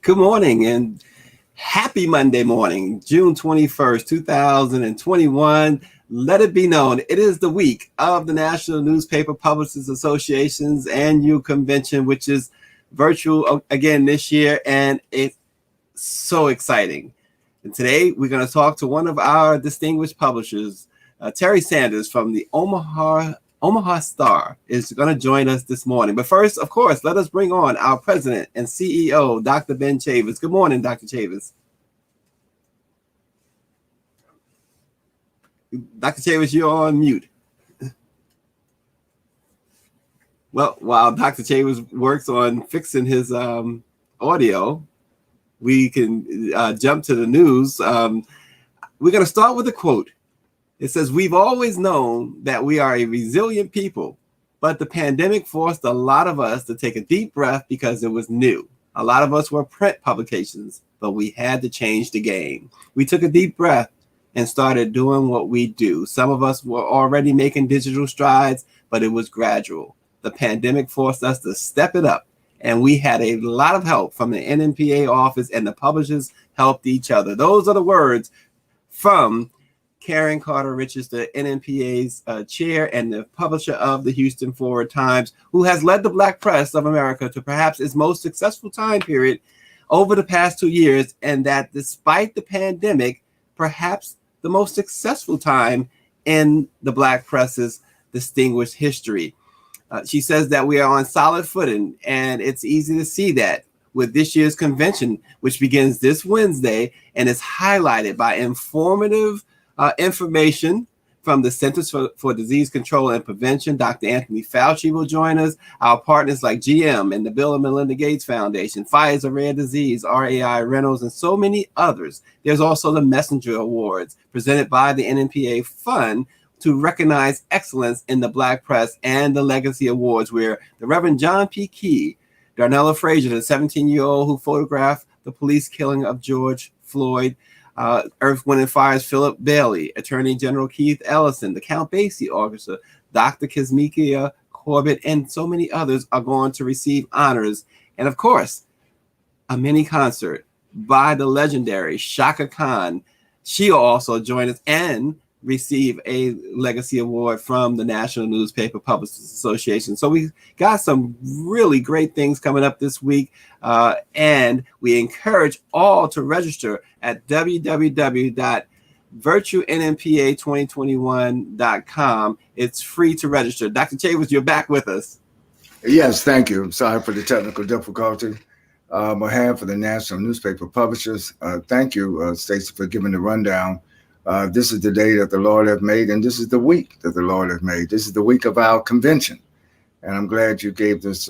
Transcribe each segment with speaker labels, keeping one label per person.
Speaker 1: Good morning and happy Monday morning, June 21st, 2021. Let it be known, it is the week of the National Newspaper Publishers Association's annual convention, which is virtual again this year, and it's so exciting. And today we're going to talk to one of our distinguished publishers, Terri Sanders from the Omaha Star is going to join us this morning. But first, of course, let us bring on our president and CEO, Dr. Ben Chavis. Good morning, Dr. Chavis. Dr. Chavis, you're on mute. Well, while Dr. Chavis works on fixing his audio, we can jump to the news. We're going to start with a quote. It says, "We've always known that we are a resilient people, but the pandemic forced a lot of us to take a deep breath because it was new. A lot of us were print publications, but we had to change the game. We took a deep breath and started doing what we do. Some of us were already making digital strides, but it was gradual. The pandemic forced us to step it up, and we had a lot of help from the NNPA office, and the publishers helped each other." Those are the words from Karen Carter Richards, the NNPA's chair and the publisher of the Houston Forward Times, who has led the Black press of America to perhaps its most successful time period over the past 2 years, and that despite the pandemic, perhaps the most successful time in the Black press's distinguished history. She says that we are on solid footing, and it's easy to see that with this year's convention, which begins this Wednesday and is highlighted by informative information from the Centers for Disease Control and Prevention. Dr. Anthony Fauci will join us. Our partners like GM and the Bill and Melinda Gates Foundation, Pfizer Rare Disease, RAI Reynolds, and so many others. There's also the Messenger Awards presented by the NNPA Fund to recognize excellence in the Black press, and the Legacy Awards, where the Reverend John P. Key, Darnella Frazier, the 17-year-old who photographed the police killing of George Floyd, Earth, Wind, and Fire's Philip Bailey, Attorney General Keith Ellison, the Count Basie Orchestra, Dr. Kizmikia Corbett, and so many others are going to receive honors. And of course, a mini concert by the legendary Shaka Khan. She'll also join us and receive a Legacy Award from the National Newspaper Publishers Association. So we got some really great things coming up this week, and we encourage all to register at www.virtualnnpa2021.com. It's free to register. Dr. Chavis, you're back with us.
Speaker 2: Yes, thank you. Sorry for the technical difficulty. On behalf of the National Newspaper Publishers, thank you, Stacy, for giving the rundown. This is the day that the Lord has made, and this is the week that the Lord has made. This is the week of our convention, and I'm glad you gave this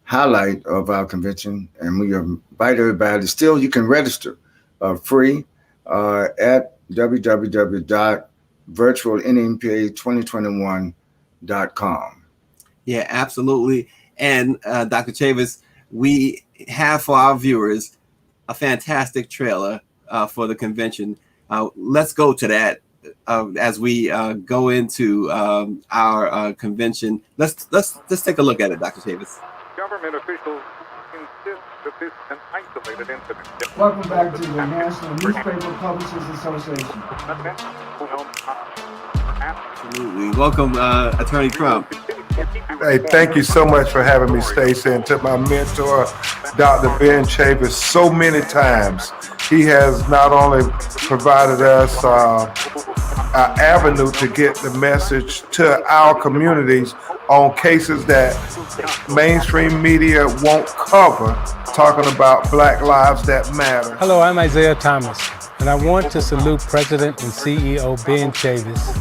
Speaker 2: highlight of our convention, and we invite everybody. Still, you can register free at www.virtualnnpa2021.com.
Speaker 1: Yeah, absolutely. And Dr. Chavis, we have for our viewers a fantastic trailer for the convention. Let's go to that as we go into our convention. Let's take a look at it, Dr. Chavis.
Speaker 3: Government officials insist that this is an isolated incident.
Speaker 4: Welcome back to the National Newspaper Publishers Association.
Speaker 1: Absolutely. Welcome, Attorney Crump.
Speaker 5: Hey, thank you so much for having me, Stacy, and to my mentor, Dr. Ben Chavis, so many times. He has not only provided us an avenue to get the message to our communities on cases that mainstream media won't cover, talking about Black lives that matter.
Speaker 6: Hello, I'm Isaiah Thomas, and I want to salute President and CEO Ben Chavis,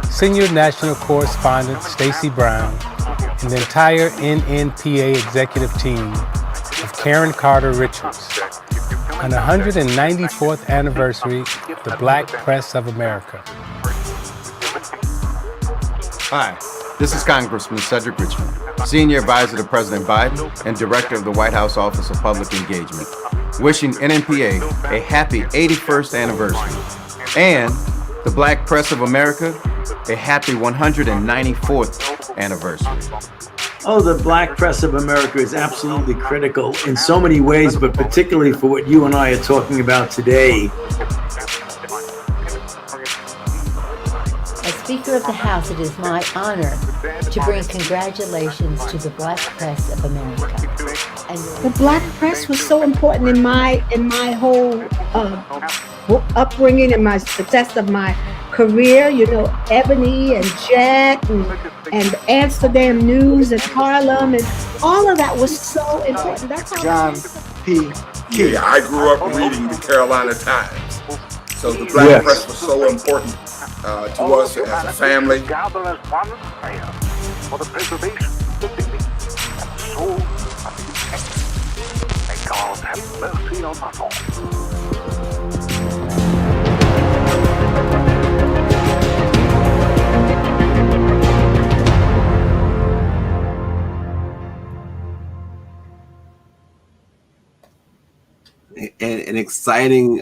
Speaker 6: Senior National Correspondent Stacy Brown, and the entire NNPA executive team of Karen Carter Richards on the 194th anniversary of the Black Press of America.
Speaker 7: Hi, this is Congressman Cedric Richmond, Senior Advisor to President Biden and Director of the White House Office of Public Engagement, wishing NNPA a happy 81st anniversary and the Black Press of America a happy 194th anniversary.
Speaker 8: Oh, the Black press of America is absolutely critical in so many ways, but particularly for what you and I are talking about today.
Speaker 9: As Speaker of the House, it is my honor to bring congratulations to the Black press of America. And
Speaker 10: the Black press was so important in my whole upbringing and my success of my career. You know, Ebony and Jack and Amsterdam News and Harlem and all of that was so important. That's how
Speaker 11: John P. Key.
Speaker 12: Yeah, I grew up reading the Carolina Times, so the Black press was so important to us as a family.
Speaker 3: Gather as one prayer for the preservation of the living and soul of the dead. May God have mercy on us all.
Speaker 1: An exciting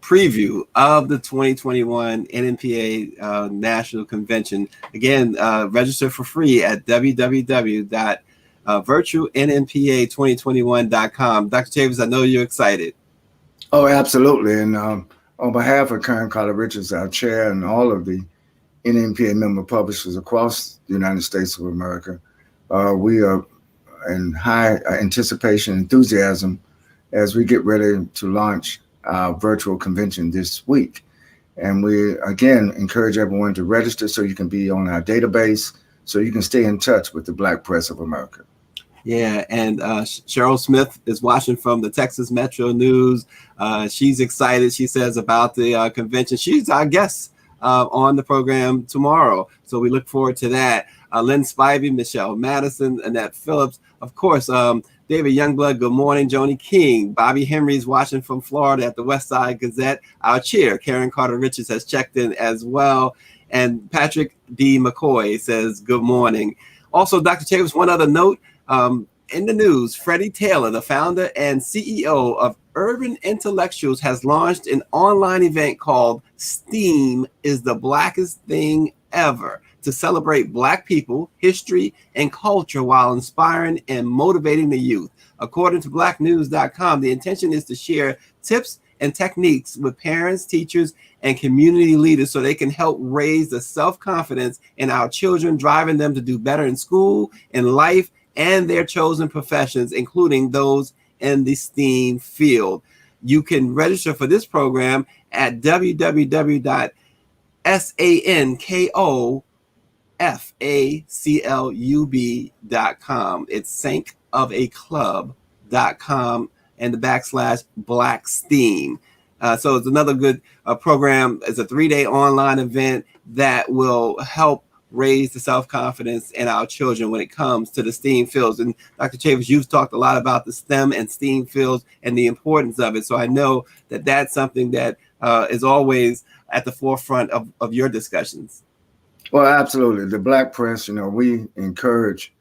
Speaker 1: preview of the 2021 NNPA National Convention. Again, register for free at www.virtualnnpa2021.com. Dr. Chavis, I know you're excited.
Speaker 2: Oh, absolutely. And on behalf of Karen Carter Richards, our chair, and all of the NNPA member publishers across the United States of America, we are in high anticipation, enthusiasm as we get ready to launch our virtual convention this week. And we, again, encourage everyone to register so you can be on our database, so you can stay in touch with the Black press of America.
Speaker 1: Yeah, and Cheryl Smith is watching from the Texas Metro News. She's excited, she says, about the convention. She's our guest on the program tomorrow, so we look forward to that. Lynn Spivey, Michelle Madison, Annette Phillips, of course, David Youngblood, good morning. Joni King, Bobby Henry's watching from Florida at the West Side Gazette. Our chair, Karen Carter Richards, has checked in as well. And Patrick D. McCoy says, good morning. Also, Dr. Chavis, one other note, in the news, Freddie Taylor, the founder and CEO of Urban Intellectuals, has launched an online event called STEAM is the Blackest Thing Ever, to celebrate Black people, history, and culture while inspiring and motivating the youth. According to blacknews.com, the intention is to share tips and techniques with parents, teachers, and community leaders so they can help raise the self-confidence in our children, driving them to do better in school, in life, and their chosen professions, including those in the STEAM field. You can register for this program at www.sankoFACLUB.com. It's sankofaclub.com and the /Black STEAM. So it's another good program. It's a 3-day online event that will help raise the self-confidence in our children when it comes to the STEAM fields. And Dr. Chavis, you've talked a lot about the STEM and STEAM fields and the importance of it. So I know that that's something that is always at the forefront of your discussions.
Speaker 2: Well, absolutely. The Black press, we encourage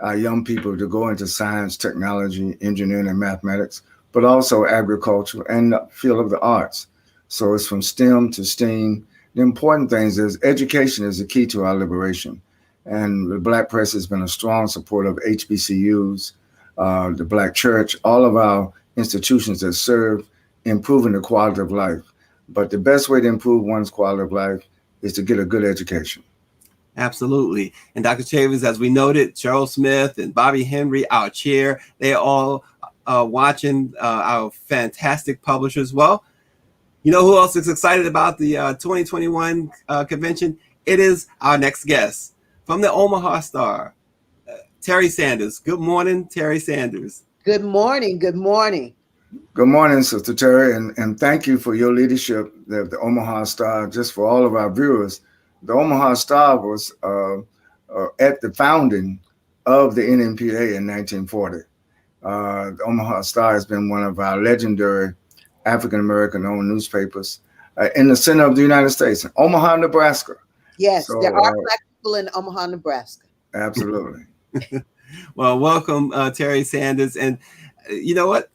Speaker 2: our young people to go into science, technology, engineering, and mathematics, but also agriculture and the field of the arts. So it's from STEM to STEAM. The important thing is education is the key to our liberation. And the Black press has been a strong supporter of HBCUs, the Black church, all of our institutions that serve improving the quality of life. But the best way to improve one's quality of life is to get a good education.
Speaker 1: Absolutely. And Dr. Chavis, as we noted, Cheryl Smith and Bobby Henry, our chair, they're all watching our fantastic publishers. Well, you know who else is excited about the 2021 convention? It is our next guest from the Omaha Star, Terri Sanders. Good morning, Terri Sanders.
Speaker 13: Good morning. Good morning.
Speaker 2: Good morning, Sister Terri, and thank you for your leadership of the Omaha Star. Just for all of our viewers, the Omaha Star was at the founding of the NNPA in 1940. The Omaha Star has been one of our legendary African-American-owned newspapers in the center of the United States, Omaha, Nebraska.
Speaker 13: Yes, so, there are Black people in Omaha, Nebraska.
Speaker 2: Absolutely.
Speaker 1: Well, welcome, Terri Sanders. And you know what?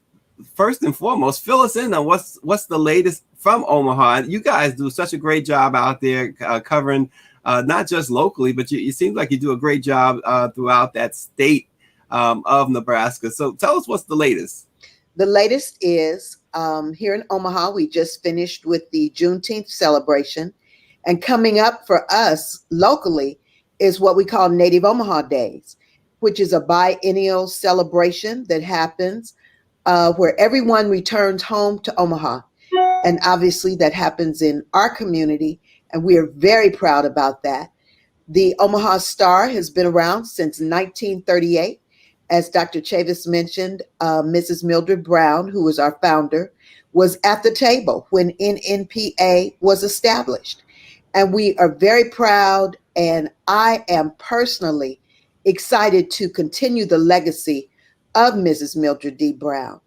Speaker 1: First and foremost, fill us in on what's the latest from Omaha. You guys do such a great job out there covering not just locally, but it seems like you do a great job throughout that state of Nebraska. So tell us what's the latest.
Speaker 13: The latest is here in Omaha, we just finished with the Juneteenth celebration. And coming up for us locally is what we call Native Omaha Days, which is a biennial celebration that happens where everyone returns home to Omaha. And obviously that happens in our community, and we are very proud about that. The Omaha Star has been around since 1938. As Dr. Chavis mentioned, Mrs. Mildred Brown, who was our founder, was at the table when NNPA was established. And we are very proud, and I am personally excited to continue the legacy of Mrs. Mildred D. Brown.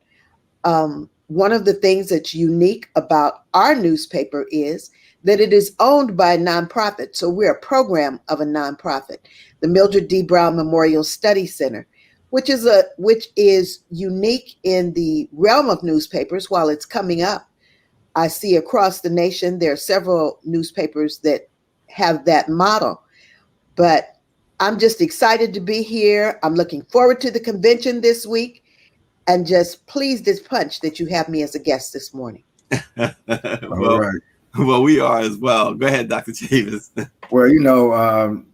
Speaker 13: One of the things that's unique about our newspaper is that it is owned by a nonprofit. So we're a program of a nonprofit, the Mildred D. Brown Memorial Study Center, which is unique in the realm of newspapers. While it's coming up, I see across the nation there are several newspapers that have that model. But I'm just excited to be here. I'm looking forward to the convention this week, and just pleased as punch that you have me as a guest this morning.
Speaker 2: All right.
Speaker 1: Well, we are as well. Go ahead, Dr. Chavis.
Speaker 2: Well,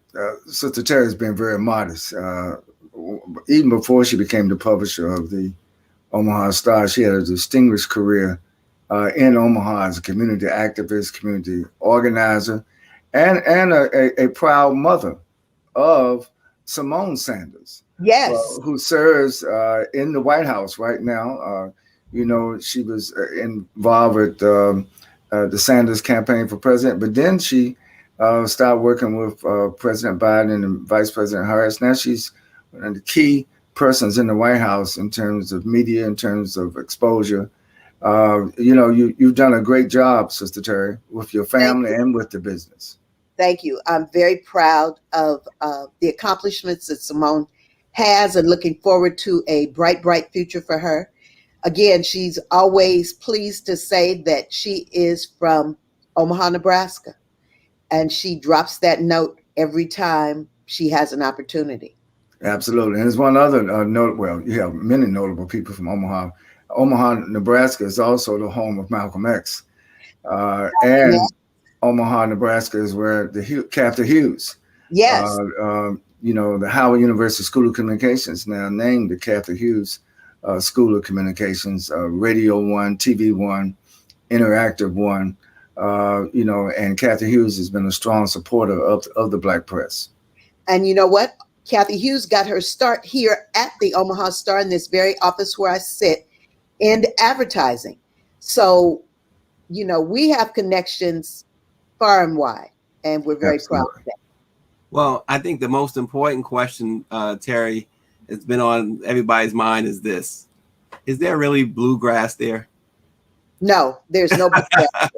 Speaker 2: Sister Terri has been very modest. Even before she became the publisher of the Omaha Star, she had a distinguished career in Omaha as a community activist, community organizer, and a proud mother of Simone Sanders.
Speaker 13: Yes.
Speaker 2: Who serves in the White House right now. She was involved with the Sanders campaign for president, but then she started working with President Biden and Vice President Harris. Now she's one of the key persons in the White House in terms of media, in terms of exposure. You've done a great job, Sister Terri, with your family and with the business.
Speaker 13: Thank you. I'm very proud of the accomplishments that Simone has, and looking forward to a bright, bright future for her. Again, she's always pleased to say that she is from Omaha, Nebraska, and she drops that note every time she has an opportunity.
Speaker 2: Absolutely. And there's one other note. Well, you have many notable people from Omaha. Omaha, Nebraska is also the home of Malcolm X. And Omaha, Nebraska is where the Cather Hughes.
Speaker 13: Yes.
Speaker 2: The Howard University School of Communications now named the Cather Hughes School of Communications, Radio One, TV One, Interactive One, and Cather Hughes has been a strong supporter of the Black press.
Speaker 13: And you know what? Cathy Hughes got her start here at the Omaha Star, in this very office where I sit, in advertising. So, we have connections far and wide, and we're very proud of that.
Speaker 1: Well, I think the most important question, Terri, it's been on everybody's mind is this: is there really bluegrass there?
Speaker 13: No, there's no bluegrass.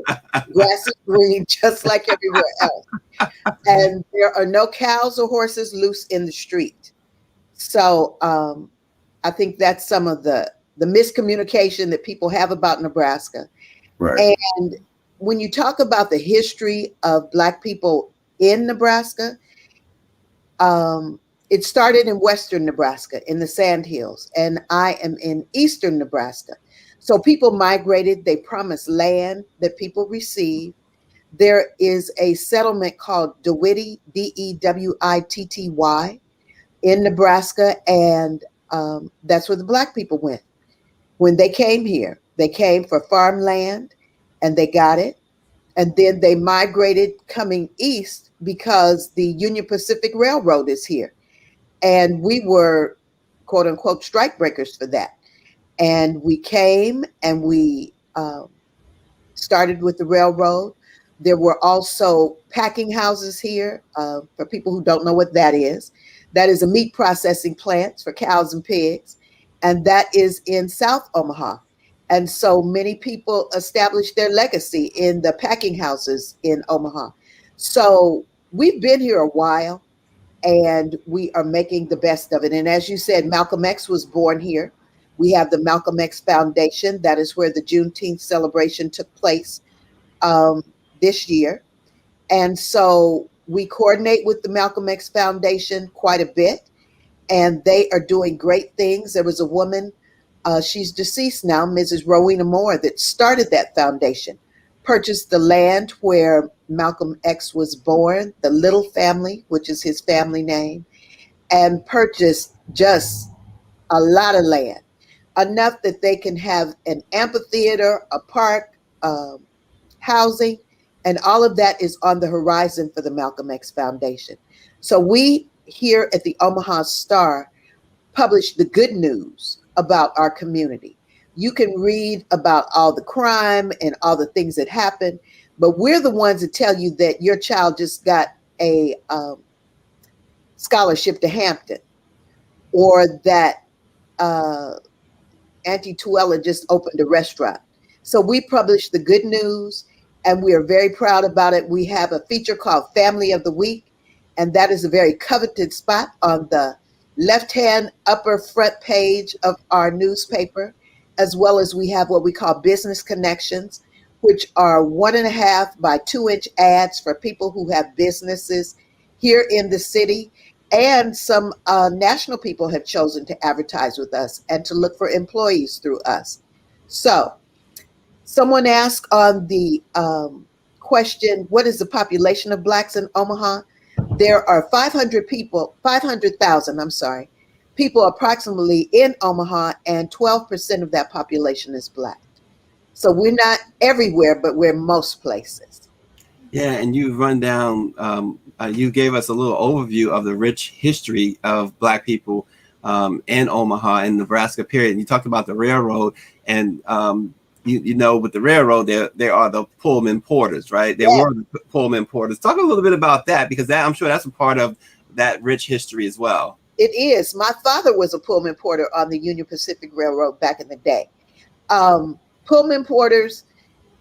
Speaker 13: Grass is green, just like everywhere else. And there are no cows or horses loose in the street. So I think that's some of the miscommunication that people have about Nebraska.
Speaker 2: Right.
Speaker 13: And when you talk about the history of Black people in Nebraska, it started in western Nebraska in the Sandhills, and I am in eastern Nebraska. So people migrated, they promised land that people received. There is a settlement called DeWitty, Dewitty, in Nebraska, and that's where the Black people went. When they came here, they came for farmland, and they got it. And then they migrated coming east because the Union Pacific Railroad is here. And we were, quote unquote, strikebreakers for that. And we came and we started with the railroad. There were also packing houses here. For people who don't know what that is a meat processing plant for cows and pigs. And that is in South Omaha. And so many people established their legacy in the packing houses in Omaha. So we've been here a while, and we are making the best of it. And as you said, Malcolm X was born here. We have the Malcolm X Foundation. That is where the Juneteenth celebration took place this year. And so We coordinate with the Malcolm X Foundation quite a bit, and they are doing great things. There was a woman, she's deceased now, Mrs. Rowena Moore, that started that foundation, purchased the land where Malcolm X was born, the Little family, which is his family name, and purchased just a lot of land, enough that they can have an amphitheater, a park, housing, and all of that is on the horizon for the Malcolm X Foundation. So we here at the Omaha Star publish the good news about our community. You can read about all the crime and all the things that happen, but we're the ones that tell you that your child just got a scholarship to Hampton, or that Auntie Tuella just opened a restaurant. So we publish the good news, and we are very proud about it. We have a feature called Family of the Week, and that is a very coveted spot on the left-hand upper front page of our newspaper, as well as we have what we call Business Connections, which are 1.5 by 2-inch ads for people who have businesses here in the city. And some national people have chosen to advertise with us and to look for employees through us. So someone asked on the question, what is the population of Blacks in Omaha? There are 500,000, people approximately in Omaha, and 12% of that population is Black. So we're not everywhere, but we're most places.
Speaker 1: Yeah, and you run down, you gave us a little overview of the rich history of Black people in Omaha and Nebraska, period. And you talked about the railroad, and you know, with the railroad, there are the Pullman Porters, right? There were the Pullman Porters. Talk a little bit about that, because I'm sure that's a part of that rich history as well.
Speaker 13: It is. My father was a Pullman Porter on the Union Pacific Railroad back in the day. Pullman Porters,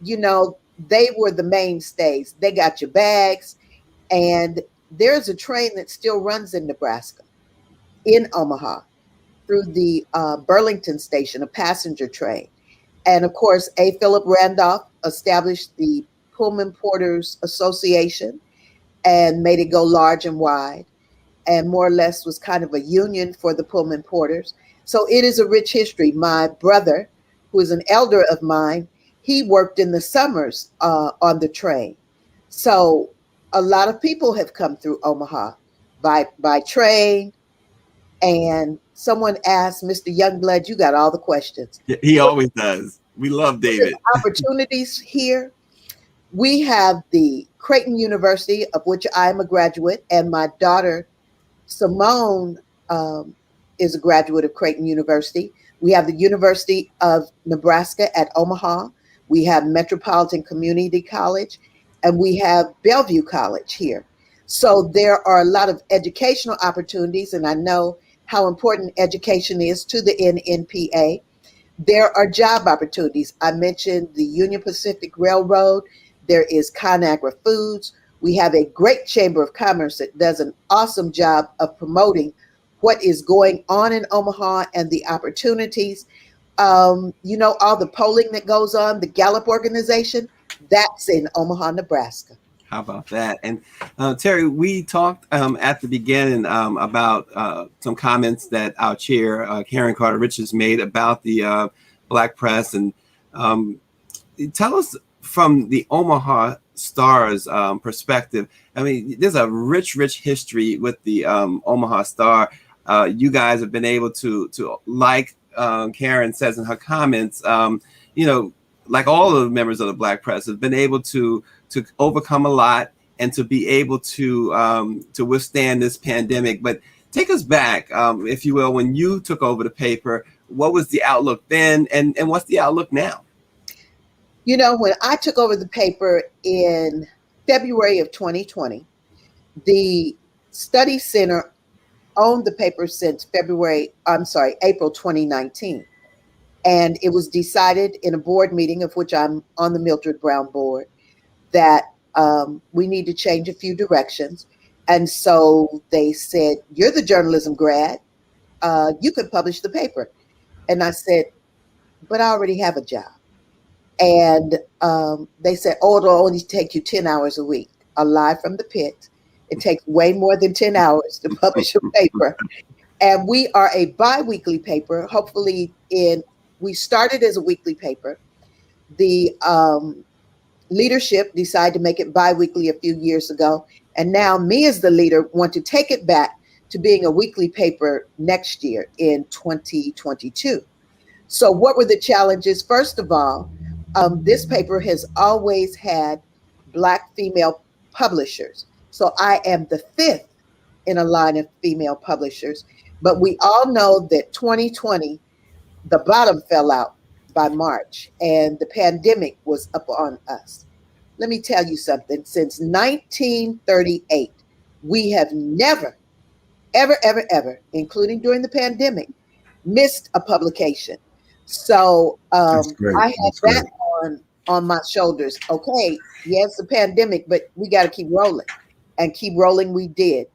Speaker 13: you know, they were the mainstays. They got your bags, and there's a train that still runs in Nebraska, in Omaha, through the Burlington station, a passenger train. And of course, A. Philip Randolph established the Pullman Porters Association and made it go large and wide, and more or less was kind of a union for the Pullman Porters. So it is a rich history. My brother, who is an elder of mine, he worked in the summers on the train. So a lot of people have come through Omaha by train. And someone asked, Mr. Youngblood, you got all the questions.
Speaker 1: He always does. We love David.
Speaker 13: Opportunities here. We have the Creighton University, of which I am a graduate, and my daughter, Simone, is a graduate of Creighton University. We have the University of Nebraska at Omaha. We have Metropolitan Community College, and we have Bellevue College here. So there are a lot of educational opportunities, and I know how important education is to the NNPA. There are job opportunities. I mentioned the Union Pacific Railroad. There is ConAgra Foods. We have a great Chamber of Commerce that does an awesome job of promoting what is going on in Omaha and the opportunities. You know, all the polling that goes on, the Gallup organization, that's in Omaha, Nebraska.
Speaker 1: How about that? And Terri, we talked at the beginning about some comments that our chair, Karen Carter Richards, made about the Black press. And tell us from the Omaha Star's perspective. I mean, there's a rich history with the Omaha Star. You guys have been able to like Karen says in her comments, you know, like all of the members of the Black press, have been able to overcome a lot and to be able to withstand this pandemic. But take us back, if you will, when you took over the paper. What was the outlook then, and what's the outlook now?
Speaker 13: You know, when I took over the paper in February of 2020, the Study Center owned the paper since April 2019. And it was decided in a board meeting, of which I'm on the Mildred Brown board, that we need to change a few directions. And so they said, you're the journalism grad, you could publish the paper. And I said, but I already have a job. And they said, oh, it'll only take you 10 hours a week, live from the pit. It takes way more than 10 hours to publish a paper. And we are a bi-weekly paper. Hopefully we started as a weekly paper. The leadership decided to make it bi-weekly a few years ago. And now me as the leader want to take it back to being a weekly paper next year in 2022. So what were the challenges? First of all, this paper has always had Black female publishers. So I am the 5th in a line of female publishers. But we all know that 2020, the bottom fell out by March and the pandemic was up on us. Let me tell you something. Since 1938, we have never, ever, including during the pandemic, missed a publication. So I had that on my shoulders. Okay, yes, the pandemic, but we got to keep rolling, and keep rolling we did.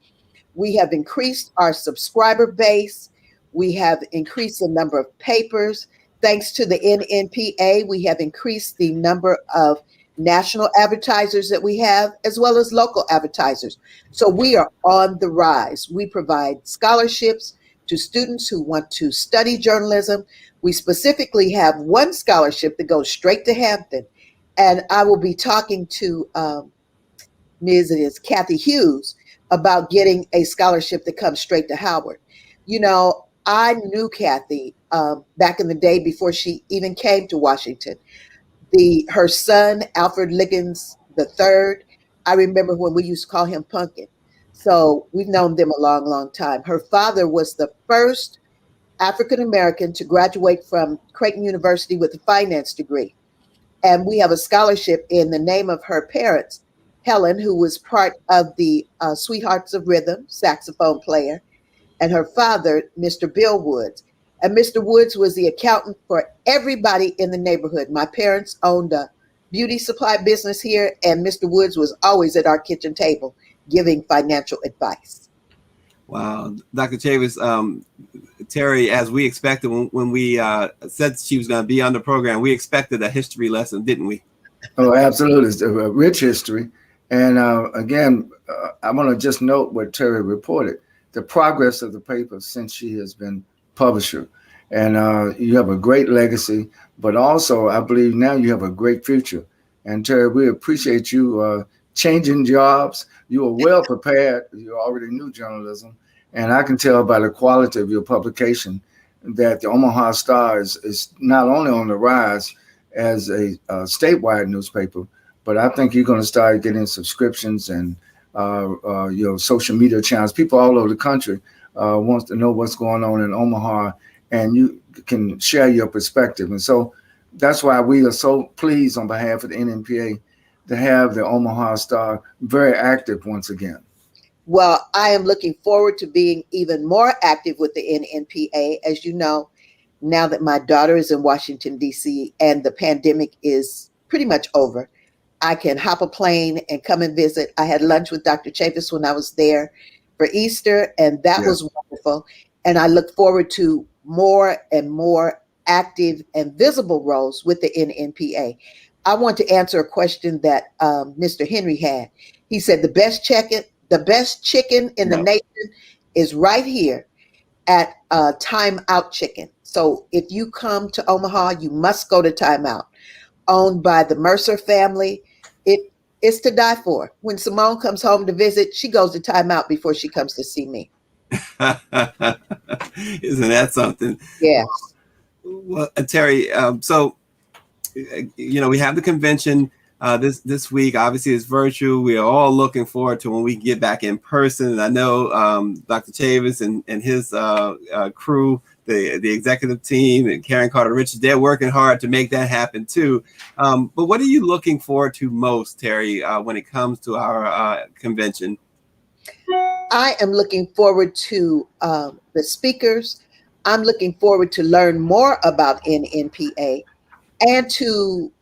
Speaker 13: We have increased our subscriber base. We have increased the number of papers. Thanks to the NNPA, we have increased the number of national advertisers that we have, as well as local advertisers. So we are on the rise. We provide scholarships to students who want to study journalism. We specifically have one scholarship that goes straight to Hampton. And I will be talking to Ms. Kathy Hughes about getting a scholarship that comes straight to Howard. You know, I knew Kathy back in the day before she even came to Washington. Her son, Alfred Liggins III, I remember when we used to call him Pumpkin. So we've known them a long, long time. Her father was the first African-American to graduate from Creighton University with a finance degree. And we have a scholarship in the name of her parents, Helen, who was part of the Sweethearts of Rhythm, saxophone player, and her father, Mr. Bill Woods. And Mr. Woods was the accountant for everybody in the neighborhood. My parents owned a beauty supply business here, and Mr. Woods was always at our kitchen table giving financial advice.
Speaker 1: Wow. Dr. Chavis, Terri, as we expected when we said she was going to be on the program, we expected a history lesson, didn't we?
Speaker 2: Oh, absolutely. It's a rich history. And again, I want to just note what Terri reported, the progress of the paper since she has been publisher. And you have a great legacy, but also I believe now you have a great future. And Terri, we appreciate you changing jobs. You were well prepared. You already knew journalism. And I can tell by the quality of your publication that the Omaha Star is not only on the rise as a statewide newspaper, but I think you're going to start getting subscriptions and social media channels. People all over the country wants to know what's going on in Omaha, and you can share your perspective. And so that's why we are so pleased on behalf of the NNPA to have the Omaha Star very active once again.
Speaker 13: Well, I am looking forward to being even more active with the NNPA. As you know, now that my daughter is in Washington, D.C., and the pandemic is pretty much over, I can hop a plane and come and visit. I had lunch with Dr. Chavis when I was there for Easter, and that was wonderful. And I look forward to more and more active and visible roles with the NNPA. I want to answer a question that Mr. Henry had. He said the best chicken in the nation is right here at Time Out Chicken. So if you come to Omaha, you must go to Time Out, owned by the Mercer family. It's to die for. When Simone comes home to visit, she goes to Time Out before she comes to see me.
Speaker 1: Isn't that something?
Speaker 13: Yes.
Speaker 1: Well, Terri, so we have the convention this week. Obviously, it's virtual. We are all looking forward to when we get back in person. And I know Dr. Chavis and his crew, the executive team, and Karen Carter Richards, they're working hard to make that happen too. But what are you looking forward to most, Terri, when it comes to our convention?
Speaker 13: I am looking forward to the speakers. I'm looking forward to learn more about NNPA and to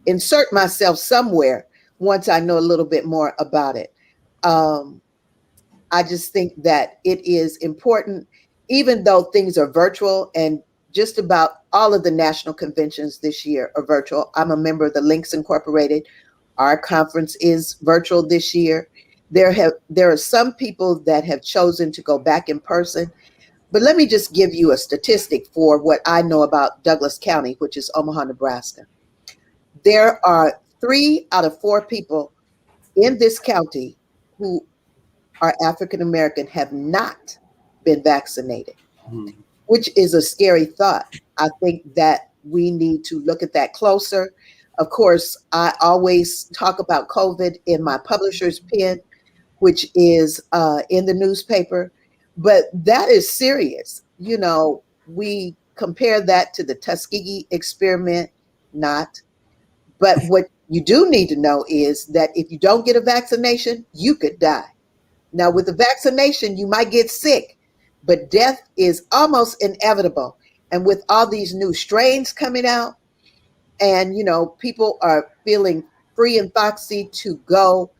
Speaker 13: insert myself somewhere once I know a little bit more about it. I just think that it is important, even though things are virtual, and just about all of the national conventions this year are virtual. I'm a member of the Links Incorporated. Our conference is virtual this year. There are some people that have chosen to go back in person. But let me just give you a statistic for what I know about Douglas County, which is Omaha, Nebraska. There are 3 out of 4 people in this county who are African American have not been vaccinated, which is a scary thought. I think that we need to look at that closer. Of course, I always talk about COVID in my publisher's pen, which is in the newspaper, but that is serious. You know, we compare that to the Tuskegee experiment, not. But what you do need to know is that if you don't get a vaccination, you could die. Now, with the vaccination, you might get sick, but death is almost inevitable. And with all these new strains coming out, and, you know, people are feeling free and foxy to go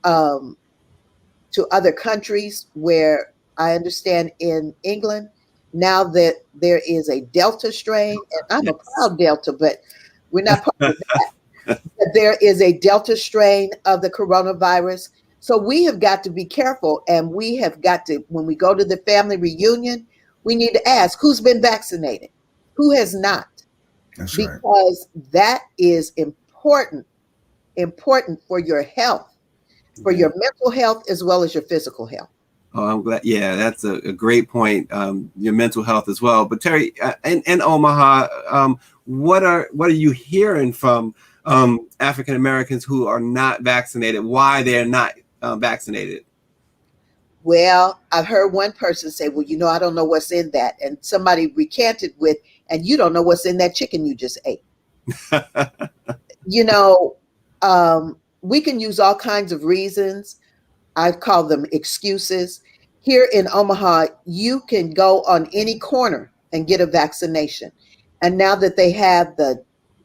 Speaker 13: to other countries, where I understand in England, now that there is a Delta strain, and I'm a proud Delta, but we're not part of that. There is a Delta strain of the coronavirus. So we have got to be careful, and we have got to, when we go to the family reunion, we need to ask who's been vaccinated, who has not.
Speaker 2: That's
Speaker 13: because that is important for your health, for your mental health as well as your physical health.
Speaker 1: Oh, I'm glad. Yeah, that's a great point. Your mental health as well. But Terri, in Omaha, what are you hearing from African Americans who are not vaccinated? Why they're not vaccinated?
Speaker 13: Well, I've heard one person say, well, you know, I don't know what's in that. And somebody recanted with, and you don't know what's in that chicken you just ate. You know, we can use all kinds of reasons. I call them excuses. Here in Omaha, you can go on any corner and get a vaccination. And now that they have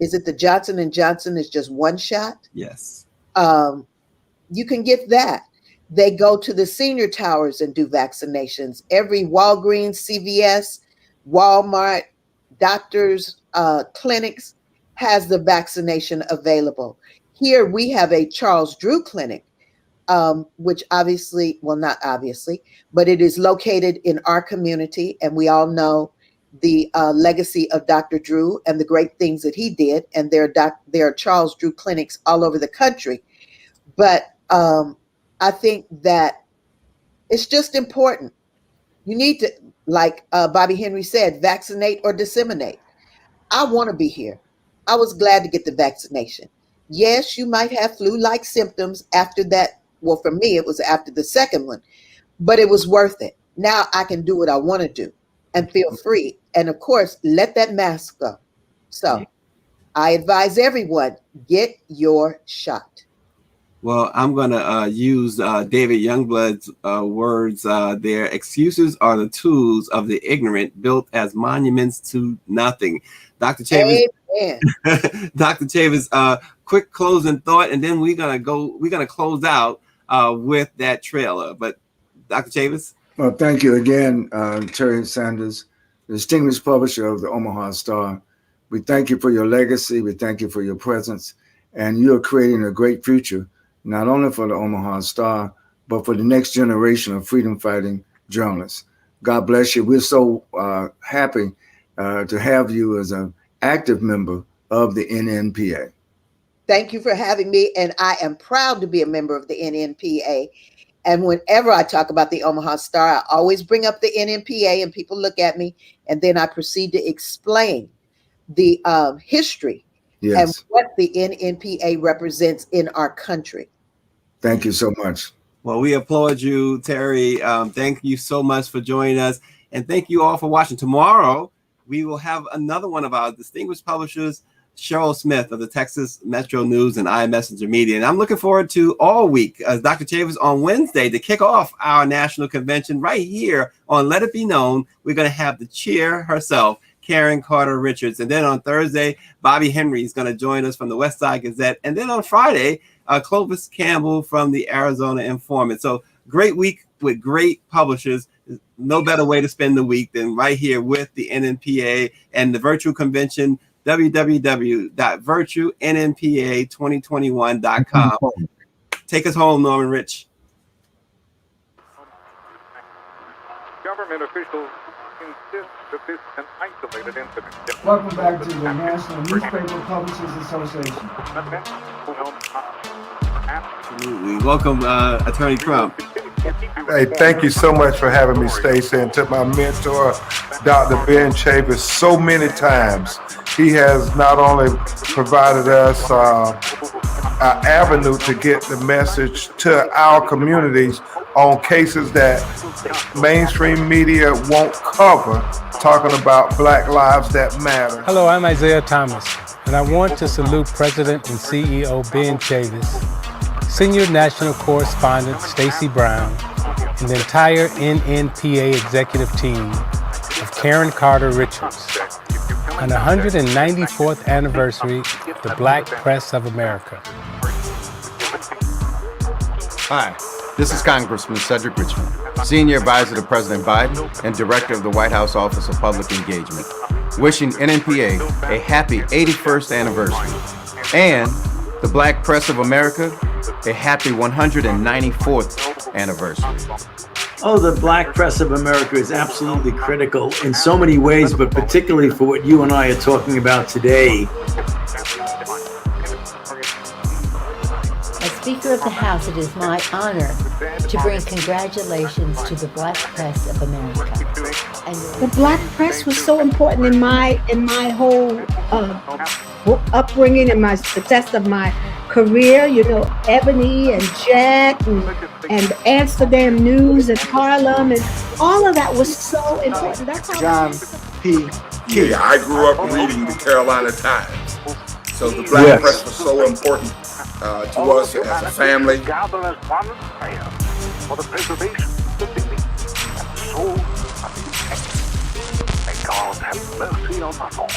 Speaker 13: is it the Johnson & Johnson is just one shot?
Speaker 1: Yes.
Speaker 13: You can get that. They go to the senior towers and do vaccinations. Every Walgreens, CVS, Walmart, doctors, clinics has the vaccination available. Here we have a Charles Drew Clinic, which obviously, well, not obviously, but it is located in our community. And we all know the legacy of Dr. Drew and the great things that he did. And there are Charles Drew clinics all over the country. But I think that it's just important. You need to, like Bobby Henry said, vaccinate or disseminate. I want to be here. I was glad to get the vaccination. Yes, you might have flu-like symptoms after that. Well, for me, it was after the second one, but it was worth it. Now I can do what I want to do and feel free. And of course, let that mask go. So I advise everyone, get your shot.
Speaker 1: Well, I'm going to use David Youngblood's words there. Excuses are the tools of the ignorant, built as monuments to nothing. Dr. Chavis, Dr. Chavis, quick closing thought, and then we're going to close out with that trailer. But Dr. Chavis?
Speaker 2: Well, thank you again, Terri Sanders, distinguished publisher of the Omaha Star. We thank you for your legacy. We thank you for your presence. And you're creating a great future, not only for the Omaha Star, but for the next generation of freedom-fighting journalists. God bless you. We're so happy to have you as an active member of the NNPA.
Speaker 13: Thank you for having me. And I am proud to be a member of the NNPA. And whenever I talk about the Omaha Star, I always bring up the NNPA and people look at me, and then I proceed to explain the history and what the NNPA represents in our country.
Speaker 2: Thank you so much.
Speaker 1: Well, we applaud you, Terri. Thank you so much for joining us. And thank you all for watching. Tomorrow, we will have another one of our distinguished publishers, Cheryl Smith of the Texas Metro News and iMessenger Media. And I'm looking forward to all week as Dr. Chavis on Wednesday to kick off our national convention right here on Let It Be Known. We're going to have the chair herself, Karen Carter Richards. And then on Thursday, Bobby Henry is going to join us from the West Side Gazette. And then on Friday, Clovis Campbell from the Arizona Informant. So great week with great publishers. No better way to spend the week than right here with the NNPA and the virtual convention, www.virtuennpa2021.com. Take us home, Norman Rich.
Speaker 3: Government officials insist that this is an isolated incident.
Speaker 4: Welcome back to the National Newspaper Publishers Association.
Speaker 1: Absolutely. Welcome, Attorney Crump.
Speaker 5: Hey, thank you so much for having me, Stacy, and to my mentor, Dr. Ben Chavis, so many times. He has not only provided us an avenue to get the message to our communities on cases that mainstream media won't cover, talking about Black lives that matter.
Speaker 6: Hello, I'm Isaiah Thomas, and I want to salute President and CEO Ben Chavis, Senior National Correspondent Stacy Brown, and the entire NNPA executive team of Karen Carter Richards on the 194th anniversary of the Black Press of America.
Speaker 7: Hi, this is Congressman Cedric Richmond, Senior Advisor to President Biden and Director of the White House Office of Public Engagement, wishing NNPA a happy 81st anniversary and the Black Press of America a happy 194th anniversary.
Speaker 8: Oh, the Black Press of America is absolutely critical in so many ways, but particularly for what you and I are talking about today.
Speaker 9: As Speaker of the House, it is my honor to bring congratulations to the Black Press of America. And
Speaker 10: The Black press was so important in my whole upbringing and my success of my career. You know, Ebony and Jack and Amsterdam News and Harlem and all of that was so important. That's how
Speaker 11: John P. Key.
Speaker 12: Yeah, I grew up reading the Carolina Times. So the Black press was so important to us as a family.
Speaker 3: Gather as one prayer for the preservation of the dignity and soul of the innocent. May God have mercy on us all.